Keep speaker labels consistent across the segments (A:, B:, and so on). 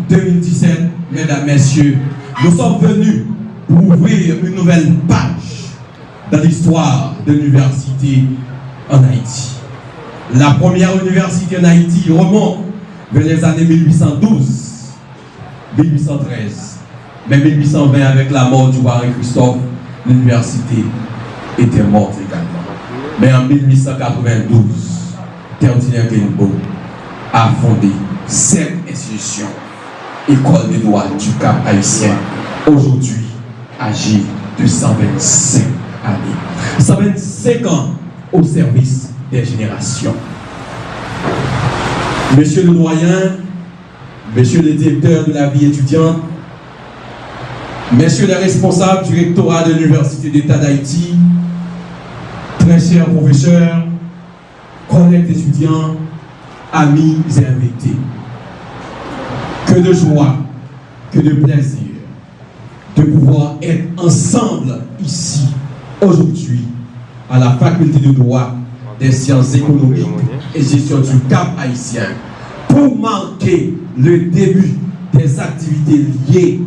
A: 2017, mesdames, messieurs, nous sommes venus pour ouvrir une nouvelle page dans l'histoire de l'université en Haïti. La première université en Haïti remonte vers les années 1812, 1813, mais 1820 avec la mort du roi Christophe, l'université était morte également. Mais en 1892, Théodien Kenbo a fondé cette institution, École des droits du Cap haïtien, aujourd'hui âgée de 125 années. 125 ans au service des générations. Monsieur le doyen, monsieur le directeur de la vie étudiante, messieurs les responsables du rectorat de l'Université d'État d'Haïti, très chers professeurs, collègues étudiants, amis et invités, que de joie, que de plaisir de pouvoir être ensemble ici, aujourd'hui, à la faculté de droit des sciences économiques et gestion du Cap haïtien, pour marquer le début des activités liées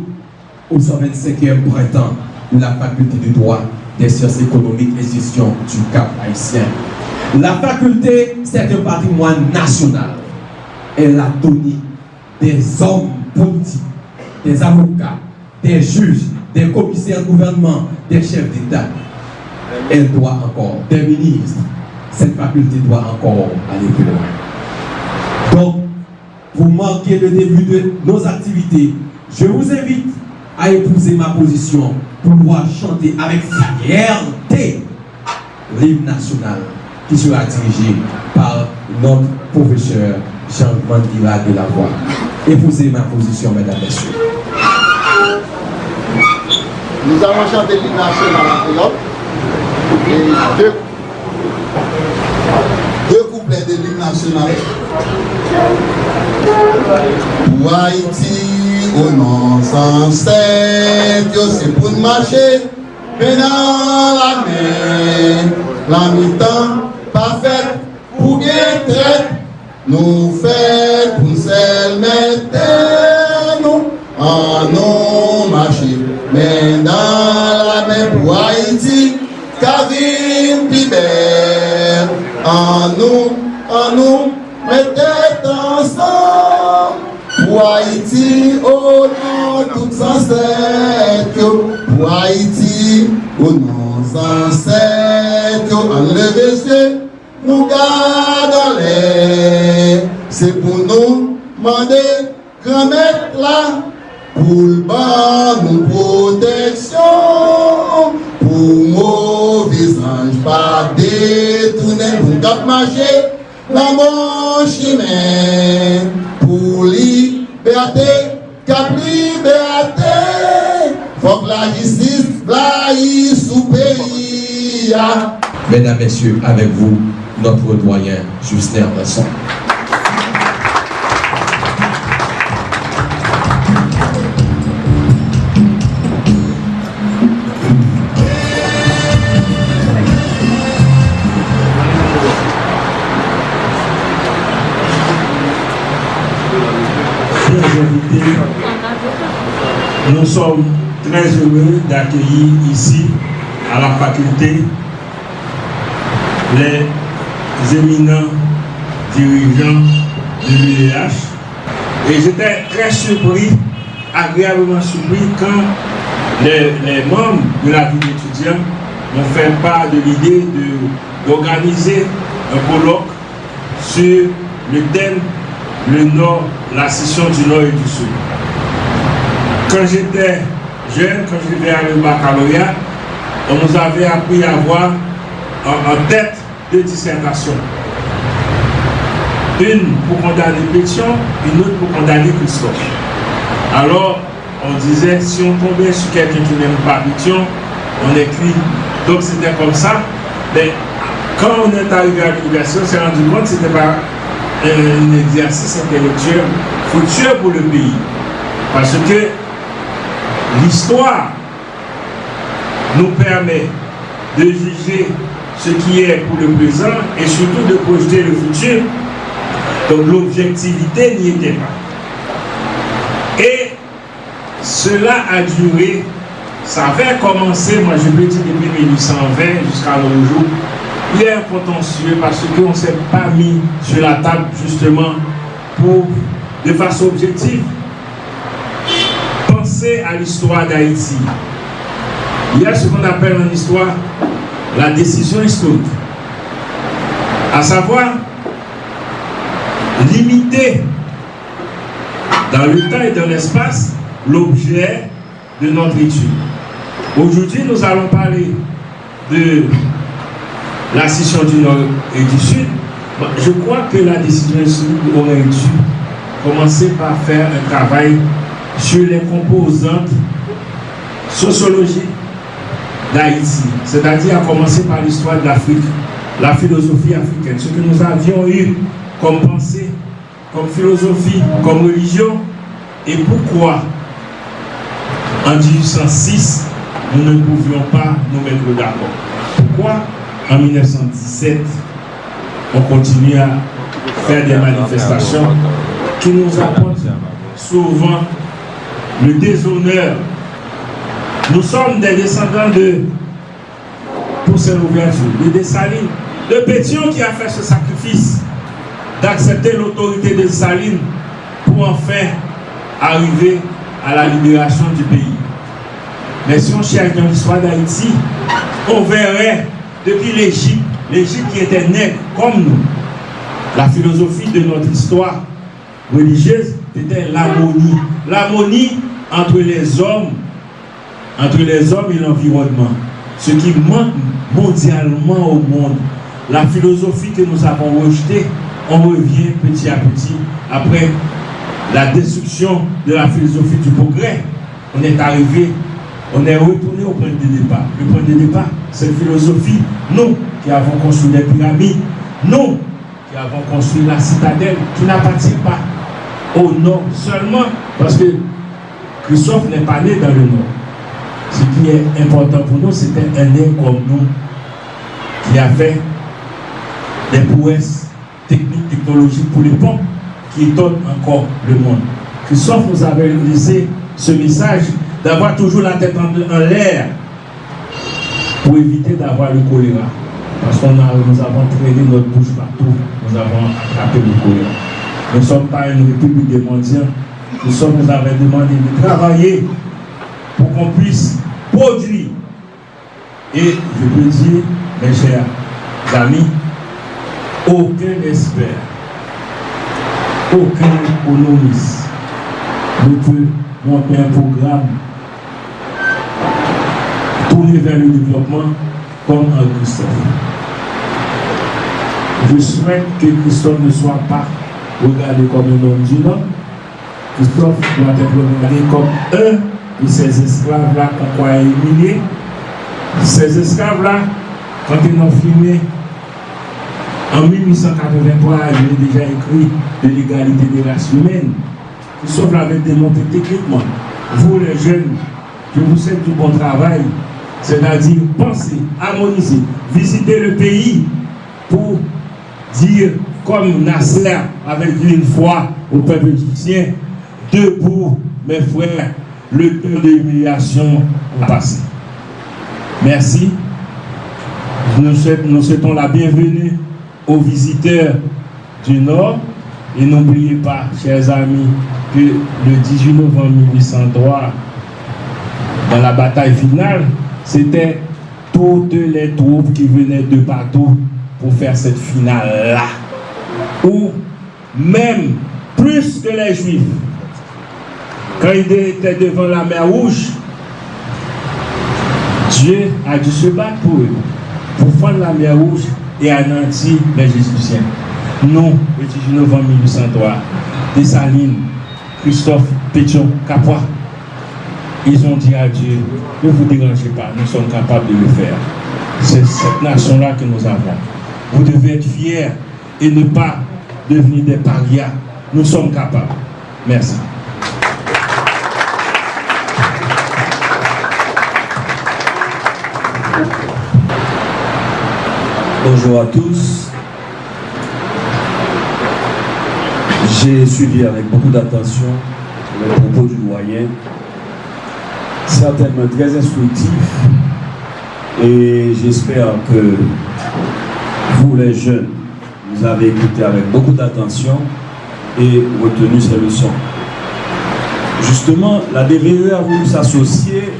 A: au 125e printemps de la faculté de droit des sciences économiques et gestion du Cap haïtien. La faculté, c'est un patrimoine national. Elle a donné des hommes politiques, des avocats, des juges, des commissaires de gouvernement, des chefs d'État. Elle doit encore, des ministres. Cette faculté doit encore aller plus loin. Donc, pour marquer le début de nos activités, je vous invite à épouser ma position pour pouvoir chanter avec fierté l'hymne national qui sera dirigé par notre professeur Jean-Mandila de la Voix. Épousez ma position, mesdames et messieurs.
B: Nous allons chanter l'hymne national en créole et deux couplets de l'hymne national. Pour Haïti, au nom sans cesse, c'est pour marcher, mais dans la main, la mi-temps, parfaite, pour bien traiter, nous faisons pour celle mettre nous en nous marcher, mais dans la main pour Haïti, Kavin Pibert, en nous, mettez ensemble. Pour Haïti, au nom tout ancêtre, pour Haïti, au nom ancêtre, enlevez-les, nous gardons les. C'est pour nous demander grand-mère là, pour le bas, nous protection, pour mauvais anges, pas détourner, pour cap marcher, dans mon chemin, pour liberté, cap liberté, faut que la justice, la sous pays.
A: Mesdames, messieurs, avec vous, notre doyen, Justin Anderson.
C: Nous sommes très heureux d'accueillir ici, à la faculté, les éminents dirigeants de l'UEH. Et j'étais très surpris, agréablement surpris, quand les membres de la vie d'étudiants m'ont fait part de l'idée d'organiser un colloque sur le thème le Nord, la scission du Nord et du Sud. Quand j'étais jeune, quand je vivais à le baccalauréat, on nous avait appris à avoir en tête deux dissertations. Une pour condamner Pétion, une autre pour condamner Christophe. Alors, on disait, si on tombait sur quelqu'un qui n'aime pas Pétion, on écrit. Donc c'était comme ça. Mais quand on est arrivé à l'université, on s'est rendu compte que ce n'était pas un exercice intellectuel fructueux pour le pays. Parce que l'histoire nous permet de juger ce qui est pour le présent et surtout de projeter le futur. Donc l'objectivité n'y était pas. cela a duré, ça avait commencé, moi je peux dire depuis 1820 jusqu'à nos jours. Il est contentieux parce qu'on ne s'est pas mis sur la table justement pour, de façon objective, penser à l'histoire d'Haïti. Il y a ce qu'on appelle en histoire la décision historique, à savoir limiter dans le temps et dans l'espace l'objet de notre étude. Aujourd'hui, nous allons parler de la scission du Nord et du Sud. Je crois que la décision historique aurait dû commencer par faire un travail sur les composantes sociologiques d'Haïti, c'est-à-dire à commencer par l'histoire de l'Afrique, la philosophie africaine, ce que nous avions eu comme pensée, comme philosophie, comme religion, et pourquoi en 1806 nous ne pouvions pas nous mettre d'accord. Pourquoi en 1917 on continue à faire des manifestations qui nous apportent souvent le déshonneur. Nous sommes des descendants de Toussaint Louverture, de Dessalines, de Pétion qui a fait ce sacrifice d'accepter l'autorité de Dessalines pour enfin arriver à la libération du pays. Mais si on cherche dans l'histoire d'Haïti, on verrait depuis l'Égypte qui était nègre comme nous, la philosophie de notre histoire religieuse était l'harmonie. L'harmonie entre les hommes et l'environnement. Ce qui manque mondialement au monde. La philosophie que nous avons rejetée, on revient petit à petit après la destruction de la philosophie du progrès. On est retourné au point de départ. Le point de départ, c'est la philosophie. Nous qui avons construit les pyramides, nous qui avons construit la citadelle, qui n'appartient pas au nord seulement, parce que Christophe n'est pas né dans le nord. Ce qui est important pour nous, c'était un nègre comme nous, qui avait des prouesses techniques, technologiques pour l'époque, qui étonnent encore le monde. Christophe nous avait laissé ce message d'avoir toujours la tête en l'air pour éviter d'avoir le choléra. Parce que nous avons traîné notre bouche partout, nous avons attrapé le choléra. Nous ne sommes pas une république des mendiants. Christophe nous avait demandé de travailler pour qu'on puisse produire. Et je peux dire, mes chers amis, aucun expert, aucun économiste ne peut monter un programme tourné vers le développement comme un Christophe. Je souhaite que Christophe ne soit pas regardé comme un homme du Nord. Christophe doit être regardé comme un de ces esclaves-là qu'on croit éliminer. Ces esclaves-là, quand ils ont filmé en 1883, il a déjà écrit de l'égalité des races humaines. Christophe l'avait démontré techniquement. Vous les jeunes, je vous souhaite du bon travail, c'est-à-dire penser, harmoniser, visiter le pays pour dire comme Nasser avait dit une fois au peuple égyptien, debout mes frères, le temps de l'humiliation a passé. Merci. Nous souhaitons la bienvenue aux visiteurs du Nord. Et n'oubliez pas, chers amis, que le 18 novembre 1803, dans la bataille finale, c'était toutes les troupes qui venaient de partout pour faire cette finale-là. Ou même plus que les Juifs. Quand ils étaient devant la mer Rouge, Dieu a dû se battre pour eux, pour prendre la mer Rouge et anéantir les Jésusiens. Nous, le 18 novembre 1803, Dessalines, Christophe, Pétion, Capois, ils ont dit à Dieu, ne vous dérangez pas, nous sommes capables de le faire. C'est cette nation-là que nous avons. Vous devez être fiers et ne pas devenir des parias. Nous sommes capables. Merci.
D: Bonjour à tous. J'ai suivi avec beaucoup d'attention les propos du doyen certainement très instructif et j'espère que vous les jeunes, vous avez écouté avec beaucoup d'attention et retenu ces leçons. Justement, la DVE a voulu s'associer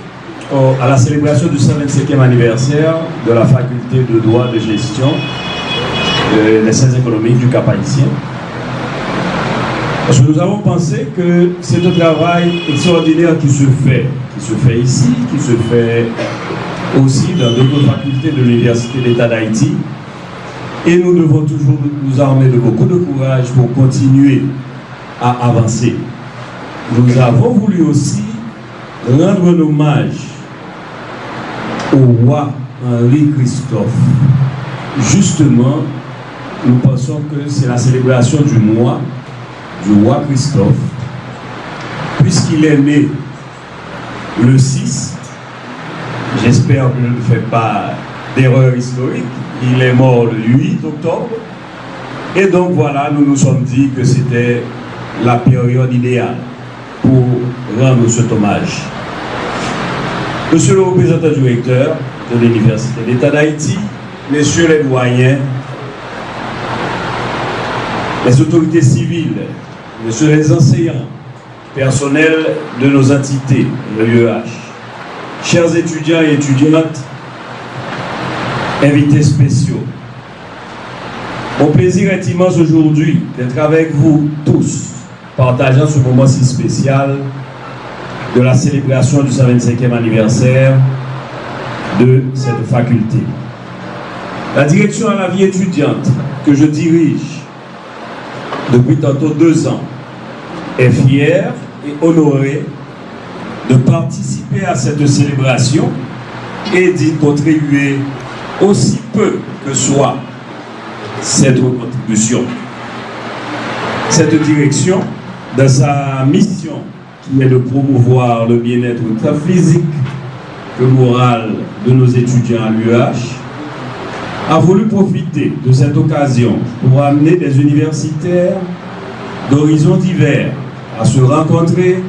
D: à la célébration du 125e anniversaire de la faculté de droit de gestion des sciences économiques du Cap haïtien. Parce que nous avons pensé que c'est un travail extraordinaire qui se fait ici, qui se fait aussi dans d'autres facultés de l'Université d'État d'Haïti. Et nous devons toujours nous armer de beaucoup de courage pour continuer à avancer. Nous avons voulu aussi rendre un hommage au roi Henri Christophe. Justement, nous pensons que c'est la célébration du mois du roi Christophe, puisqu'il est né le 6, j'espère que je ne fais pas d'erreur historique, il est mort le 8 octobre, et donc voilà, nous nous sommes dit que c'était la période idéale pour rendre cet hommage. Monsieur le représentant du recteur de l'Université d'État d'Haïti, messieurs les doyens, les autorités civiles, messieurs les enseignants, personnel de nos entités, l'UEH, chers étudiants et étudiantes, invités spéciaux, mon plaisir est immense aujourd'hui d'être avec vous tous, partageant ce moment si spécial de la célébration du 125e anniversaire de cette faculté. La direction à la vie étudiante que je dirige depuis tantôt 2 ans est fière et honorée de participer à cette célébration et d'y contribuer aussi peu que soit cette contribution. Cette direction, dans sa mission qui est de promouvoir le bien-être tant physique que moral de nos étudiants à l'UEH, a voulu profiter de cette occasion pour amener des universitaires d'horizons divers à se rencontrer,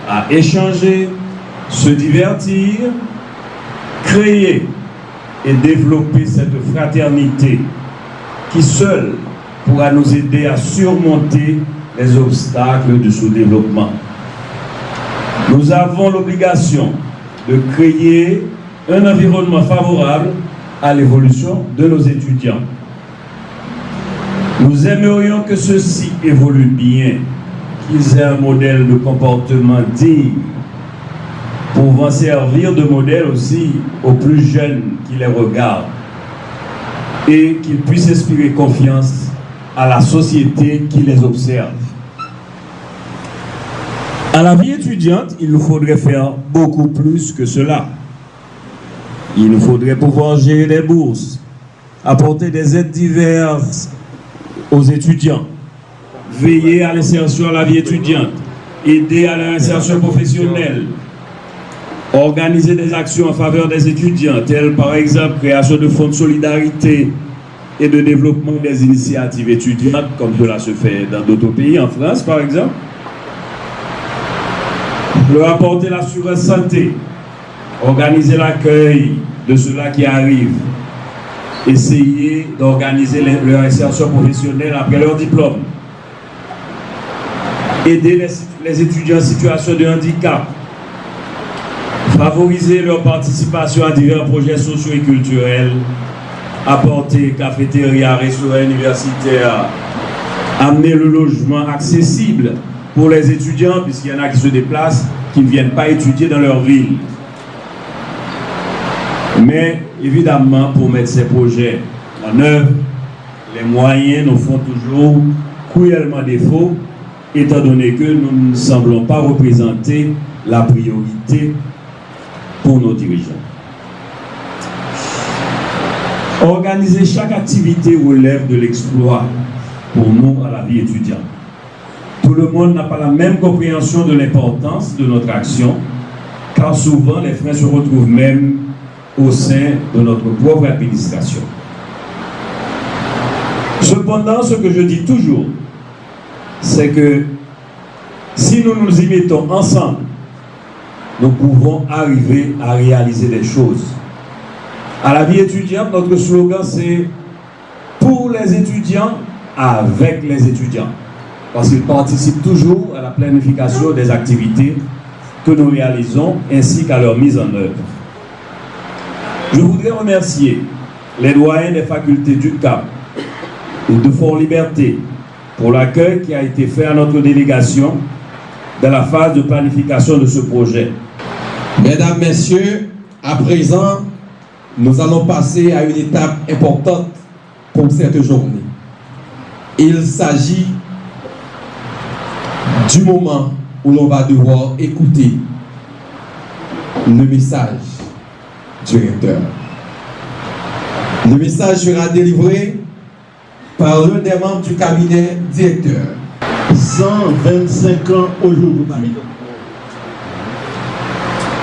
D: à échanger, se divertir, créer et développer cette fraternité qui seule pourra nous aider à surmonter les obstacles du sous-développement. Nous avons l'obligation de créer un environnement favorable à l'évolution de nos étudiants. Nous aimerions que ceux-ci évoluent bien, qu'ils aient un modèle de comportement digne, pouvant servir de modèle aussi aux plus jeunes qui les regardent, et qu'ils puissent inspirer confiance à la société qui les observe. À la vie étudiante, il nous faudrait faire beaucoup plus que cela. Il nous faudrait pouvoir gérer des bourses, apporter des aides diverses aux étudiants, veiller à l'insertion à la vie étudiante, aider à l'insertion professionnelle, organiser des actions en faveur des étudiants, telles par exemple création de fonds de solidarité et de développement des initiatives étudiantes, comme cela se fait dans d'autres pays, en France par exemple. Leur apporter l'assurance santé, organiser l'accueil de ceux-là qui arrivent, essayer d'organiser leur insertion professionnelle après leur diplôme, aider les étudiants en situation de handicap, favoriser leur participation à divers projets sociaux et culturels, apporter cafétéria, restaurants universitaires, amener le logement accessible pour les étudiants, puisqu'il y en a qui se déplacent, qui ne viennent pas étudier dans leur ville. Mais évidemment, pour mettre ces projets en œuvre, les moyens nous font toujours cruellement défaut, étant donné que nous ne semblons pas représenter la priorité pour nos dirigeants. Organiser chaque activité relève de l'exploit pour nous à la vie étudiante. Tout le monde n'a pas la même compréhension de l'importance de notre action, car souvent les freins se retrouvent même au sein de notre propre administration. Cependant, ce que je dis toujours, c'est que si nous nous y mettons ensemble, nous pouvons arriver à réaliser des choses. À la vie étudiante, notre slogan c'est pour les étudiants, avec les étudiants. Parce qu'ils participent toujours à la planification des activités que nous réalisons ainsi qu'à leur mise en œuvre. Je voudrais remercier les doyens des facultés d'UQAM et de Fort-Liberté pour l'accueil qui a été fait à notre délégation dans la phase de planification de ce projet.
A: Mesdames, Messieurs, à présent, nous allons passer à une étape importante pour cette journée. Il s'agit du moment où l'on va devoir écouter le message du recteur. Le message sera délivré par l'un des membres du cabinet directeur.
E: 125 ans aujourd'hui,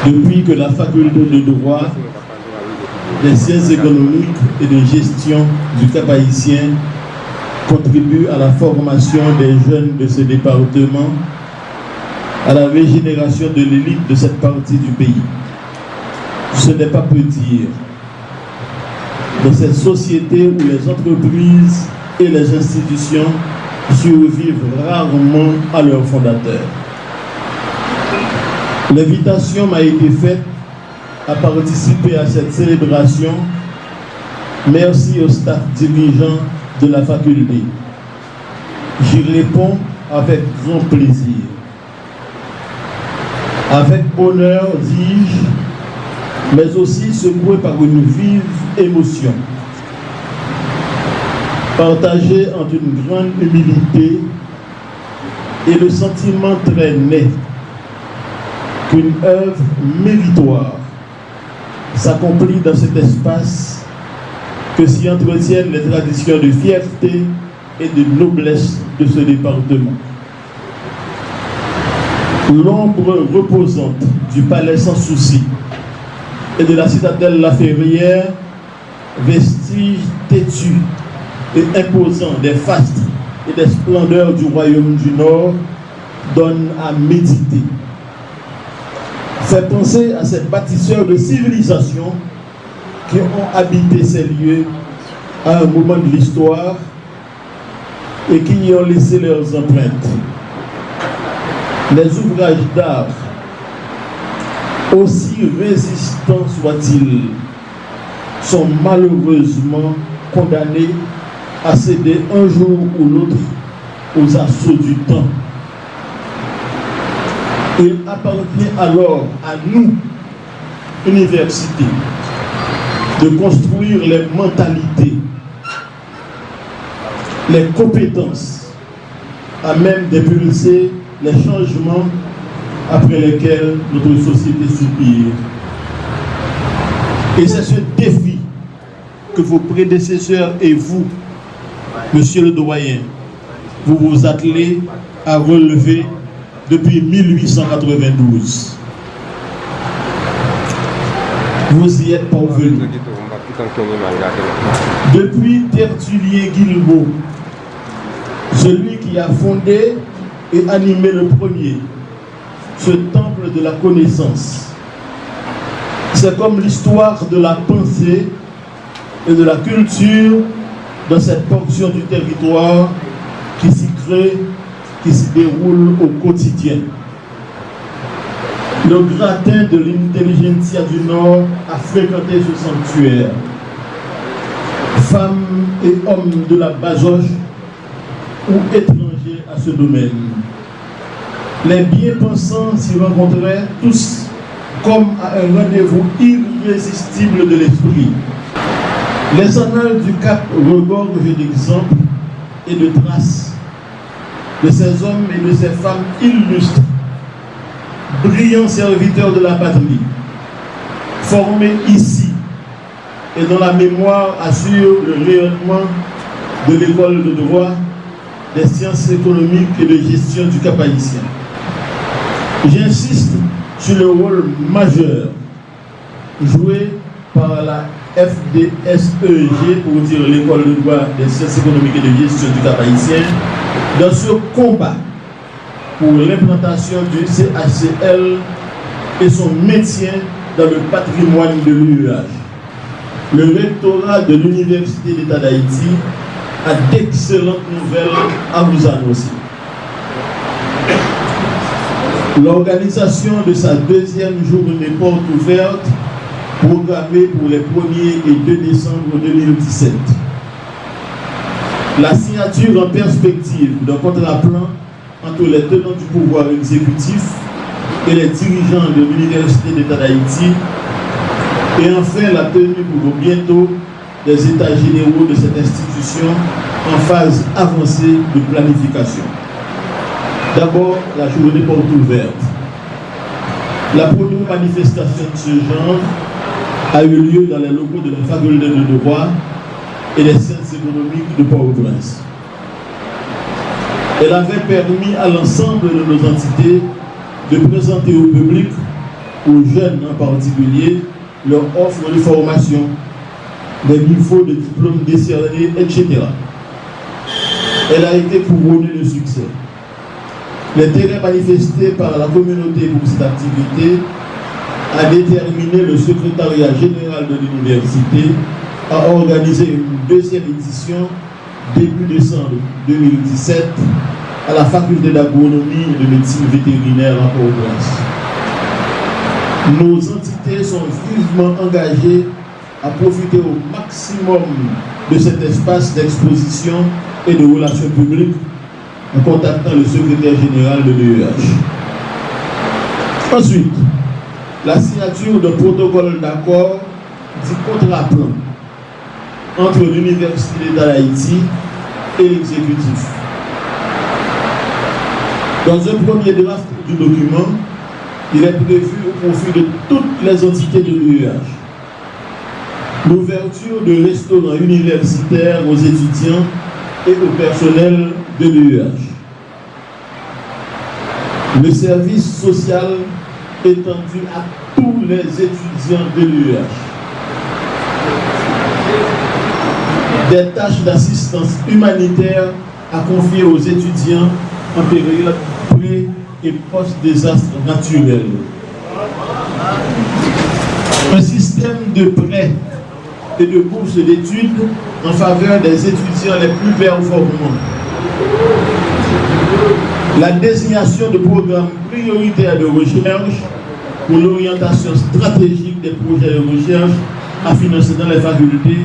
E: depuis que la faculté de droit, des sciences économiques et de gestion du Cap-Haïtien contribue à la formation des jeunes de ce département, à la régénération de l'élite de cette partie du pays. Ce n'est pas peu dire. Dans cette société où les entreprises et les institutions survivent rarement à leurs fondateurs. L'invitation m'a été faite à participer à cette célébration. Merci au staff dirigeant de la faculté. J'y réponds avec grand plaisir. Avec bonheur, dis-je, mais aussi secoué par une vive émotion. Partagé entre une grande humilité et le sentiment très net qu'une œuvre méritoire s'accomplit dans cet espace que s'y entretiennent les traditions de fierté et de noblesse de ce département. L'ombre reposante du palais sans souci et de la citadelle La Ferrière, vestige têtu et imposant des fastes et des splendeurs du royaume du Nord, donne à méditer. Fait penser à ces bâtisseurs de civilisation qui ont habité ces lieux à un moment de l'histoire et qui y ont laissé leurs empreintes. Les ouvrages d'art, aussi résistants soient-ils, sont malheureusement condamnés à céder un jour ou l'autre aux assauts du temps. Il appartient alors à nous, universités, de construire les mentalités, les compétences à même d'impulser les changements après lesquels notre société soupire. Et c'est ce défi que vos prédécesseurs et vous, monsieur le doyen, vous vous attelez à relever depuis 1892. Vous y êtes parvenus. Depuis Tertullien Guilbeault, celui qui a fondé et animé le premier, ce temple de la connaissance. C'est comme l'histoire de la pensée et de la culture dans cette portion du territoire qui s'y crée, qui s'y déroule au quotidien. Le gratin de l'intelligentsia du Nord a fréquenté ce sanctuaire. Femmes et hommes de la Bazoche ou étrangers à ce domaine. Les bien-pensants s'y rencontraient tous comme à un rendez-vous irrésistible de l'esprit. Les annales du Cap regorgent d'exemples et de traces de ces hommes et de ces femmes illustres, brillants serviteurs de la patrie, formés ici et dont la mémoire assure le rayonnement de l'école de droit, des sciences économiques et de gestion du Cap-Haïtien. J'insiste sur le rôle majeur joué par la FDSEG, pour dire l'école de droit des sciences économiques et de gestion du Cap-Haïtien, dans ce combat pour l'implantation du CHCL et son maintien dans le patrimoine de l'UEH. Le rectorat de l'Université d'État d'Haïti a d'excellentes nouvelles à vous annoncer. L'organisation de sa deuxième journée porte ouverte, programmée pour les 1er et 2 décembre 2017. La signature en perspective d'un contrat plan entre les tenants du pouvoir exécutif et les dirigeants de l'Université d'État d'Haïti, et enfin la tenue pour bientôt des états généraux de cette institution en phase avancée de planification. D'abord, la journée porte ouverte. La première manifestation de ce genre a eu lieu dans les locaux de la faculté de droit et des sciences économiques de Port-au-Prince. Elle avait permis à l'ensemble de nos entités de présenter au public, aux jeunes en particulier, leur offre de formation, des niveaux de diplômes décernés, etc. Elle a été couronnée de succès. L'intérêt manifesté par la communauté pour cette activité a déterminé le secrétariat général de l'université à organiser une deuxième édition début décembre 2017 à la faculté d'agronomie et de médecine vétérinaire à Port-au-Prince. Nos entités sont vivement engagées à profiter au maximum de cet espace d'exposition et de relations publiques en contactant le secrétaire général de l'UEH. Ensuite, la signature d'un protocole d'accord dit contrat plan entre l'Université d'État d'Haïti et l'exécutif. Dans un premier draft du document, il est prévu au profit de toutes les entités de l'UEH l'ouverture de restaurants universitaires aux étudiants et au personnel de l'UEH. Le service social étendu à tous les étudiants de l'UEH. Des tâches d'assistance humanitaire à confier aux étudiants en période pré- et post-désastre naturel. Un système de prêts et de bourses d'études en faveur des étudiants les plus performants. La désignation de programmes prioritaires de recherche pour l'orientation stratégique des projets de recherche à financer dans les facultés,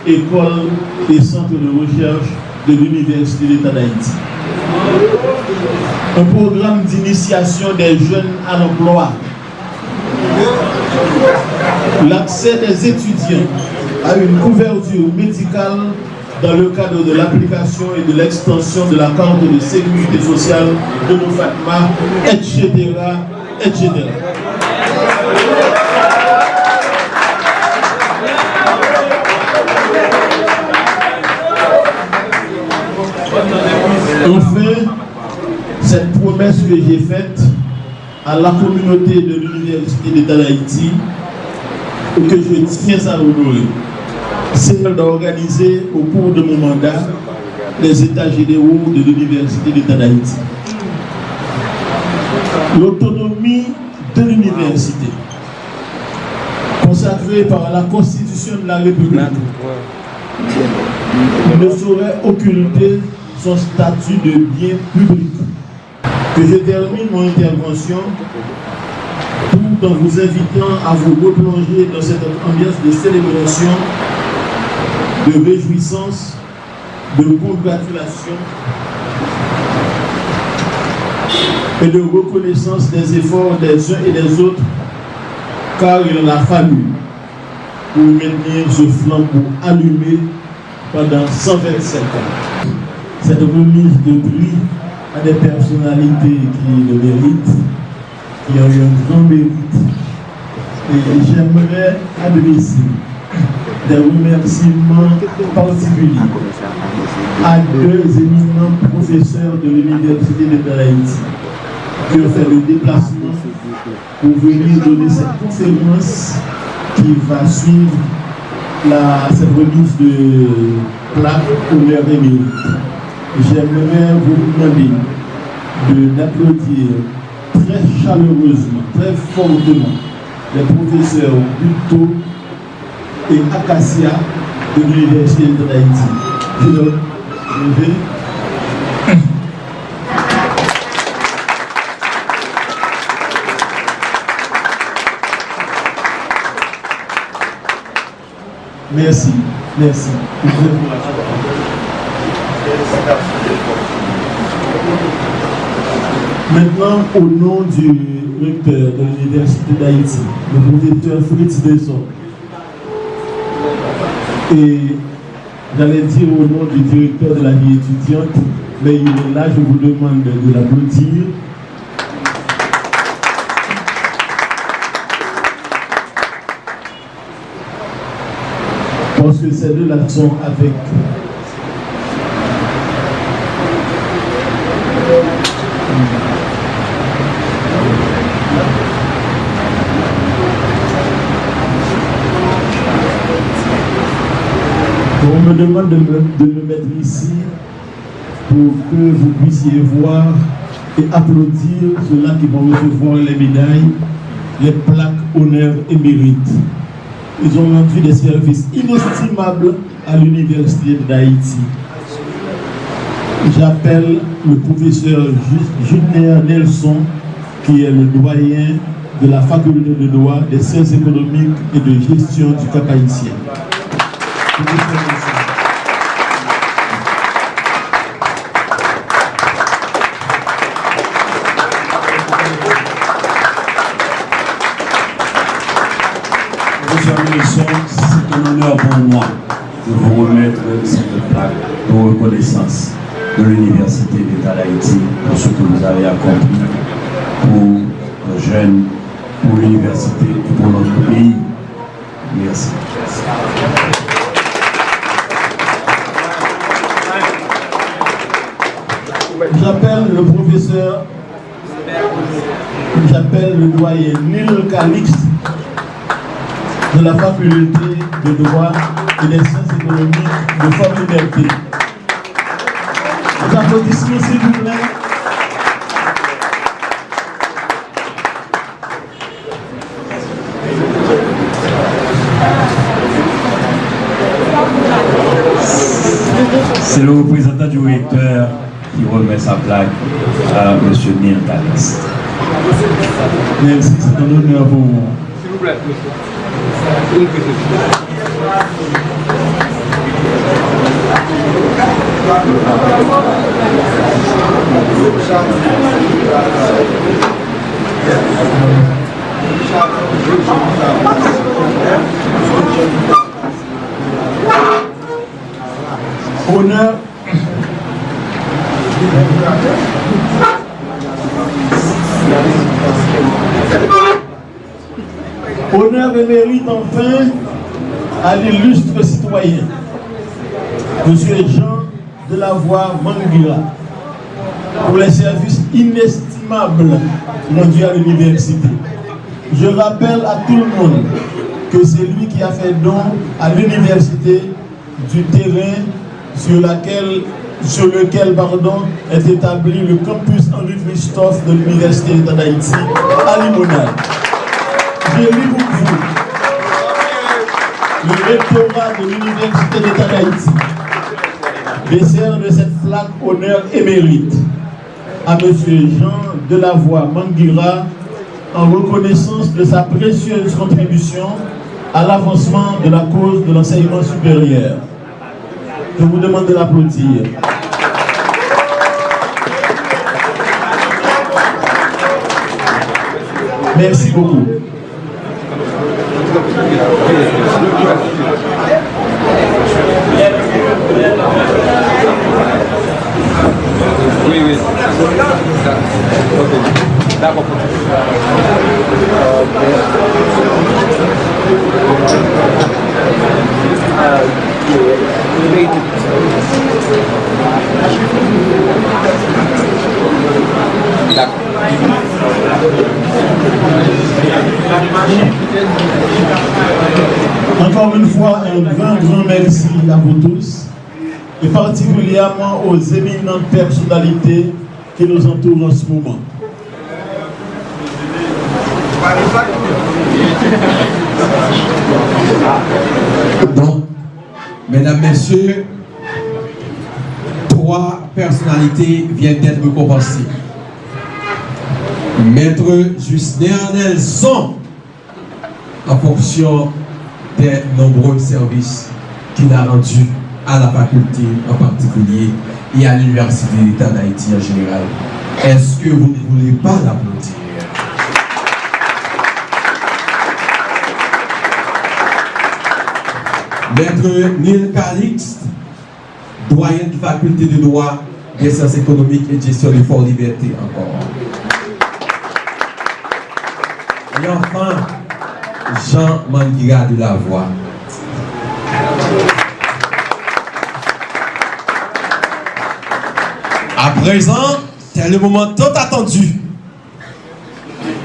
E: écoles et centres de recherche de l'Université d'État d'Haïti. Un programme d'initiation des jeunes à l'emploi. L'accès des étudiants à une couverture médicale dans le cadre de l'application et de l'extension de la carte de sécurité sociale de nos FATMA, etc., etc. Enfin, cette promesse que j'ai faite à la communauté de l'Université d'État d'Haïti, que je tiens à honorer, c'est d'organiser au cours de mon mandat les états généraux de l'Université d'État d'Haïti. L'autonomie de l'université, consacrée par la Constitution de la République, ne saurait occulter son statut de bien public. Que je termine mon intervention tout en vous invitant à vous replonger dans cette ambiance de célébration, de réjouissance, de congratulation et de reconnaissance des efforts des uns et des autres, car il en a fallu pour maintenir ce flambeau allumé pendant 127 ans. Cette remise de prix à des personnalités qui le méritent, qui ont eu un grand mérite. Et j'aimerais adresser des remerciements particuliers à deux éminents professeurs de l'Université d'État d'Haïti qui ont fait le déplacement pour venir donner cette conférence qui va suivre cette remise de plaque pour leur mérite. J'aimerais vous demander d'applaudir très chaleureusement, très fortement les professeurs Buto et Acacia de l'Université d'Haïti. Je leur lever. Merci, merci. Maintenant, au nom du recteur de l'Université d'Haïti, le professeur Fritz Desson, et j'allais dire au nom du directeur de la vie étudiante, mais il est là, je vous demande de l'applaudir. Parce que ces deux-là sont avec. On me demande de me mettre ici pour que vous puissiez voir et applaudir ceux-là qui vont recevoir les médailles, les plaques, honneurs et mérites. Ils ont rendu des services inestimables à l'Université d'Haïti. J'appelle le professeur Julien Nelson, qui est le doyen de la faculté de droit des sciences économiques et de gestion du Cap haïtien.
D: C'est un honneur pour moi de vous remettre cette plaque de reconnaissance de l'Université d'État d'Haïti pour ce que vous avez accompli pour nos jeunes, pour l'université et pour notre pays. Merci.
E: J'appelle le doyen Nil Calix de la faculté de droit et des sciences économiques de Fort Liberté. Des applaudissements s'il vous plaît.
D: C'est le représentant du recteur qui remet sa plaque à M. Nil Calix.
E: Merci, c'est un honneur pour moi.
F: S'il vous plaît.
E: Honneur. Honneur et mérite enfin à l'illustre citoyen, M. Jean Delavoye Manguira, pour les services inestimables rendus à l'université. Je rappelle à tout le monde que c'est lui qui a fait don à l'université du terrain sur lequel est établi le campus Henri Christophe de l'Université d'État d'Haïti à Limonade. J'ai lu pour vous le rectorat de l'Université d'État d'Haïti décerne de cette plaque honneur et mérite à M. Jean Delavoye Manguira en reconnaissance de sa précieuse contribution à l'avancement de la cause de l'enseignement supérieur. Je vous demande de l'applaudir. Merci beaucoup.
F: Oui, oui. D'accord.
E: Encore une fois, un grand merci à vous tous, et particulièrement aux éminentes personnalités qui nous entourent en ce moment.
A: Donc, mesdames, messieurs, 3 personnalités viennent d'être récompensées. Maître Jusner Nelson, en fonction des nombreux services qu'il a rendus à la faculté en particulier et à l'Université d'État d'Haïti en général. Est-ce que vous ne voulez pas l'applaudir? Maître Neil Calixte, doyen de la faculté de droit, des sciences économiques et gestion de Fort Liberté encore. Et enfin, Jean Manguira de la Voix. À présent, c'est le moment tant attendu,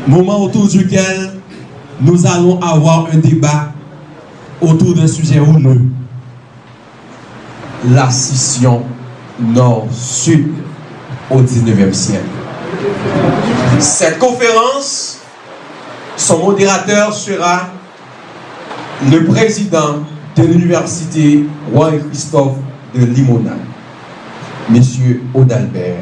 A: moment autour duquel nous allons avoir un débat autour d'un sujet houleux, la scission nord-sud au 19e siècle. Cette conférence, son modérateur sera le président de l'université Roy-Christophe de Limonade, M. Audalbert,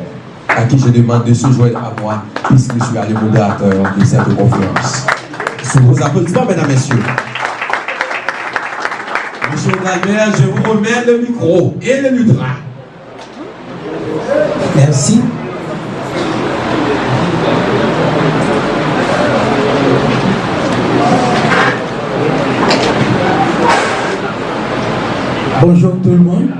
A: à qui je demande de se joindre à moi, puisque je suis le modérateur de cette conférence. Sous vos applaudissements, mesdames, messieurs. M. Audalbert, je vous remets le micro et le lutra.
G: Merci. Bonjour tout le monde.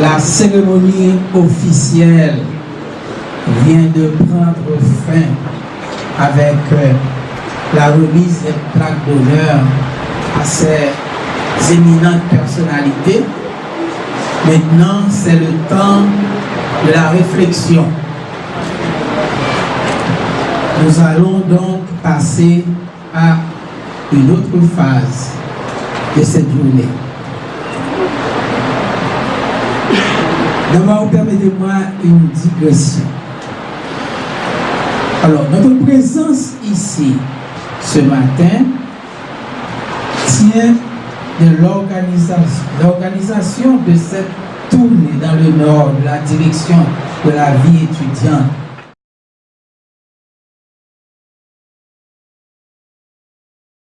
G: La cérémonie officielle vient de prendre fin avec la remise des plaques d'honneur à ces éminentes personnalités. Maintenant, c'est le temps de la réflexion. Nous allons donc passer à une autre phase de cette journée. D'abord, permettez-moi une digression. Alors, notre présence ici ce matin tient de l'organisation de cette tournée dans le Nord, de la direction de la vie étudiante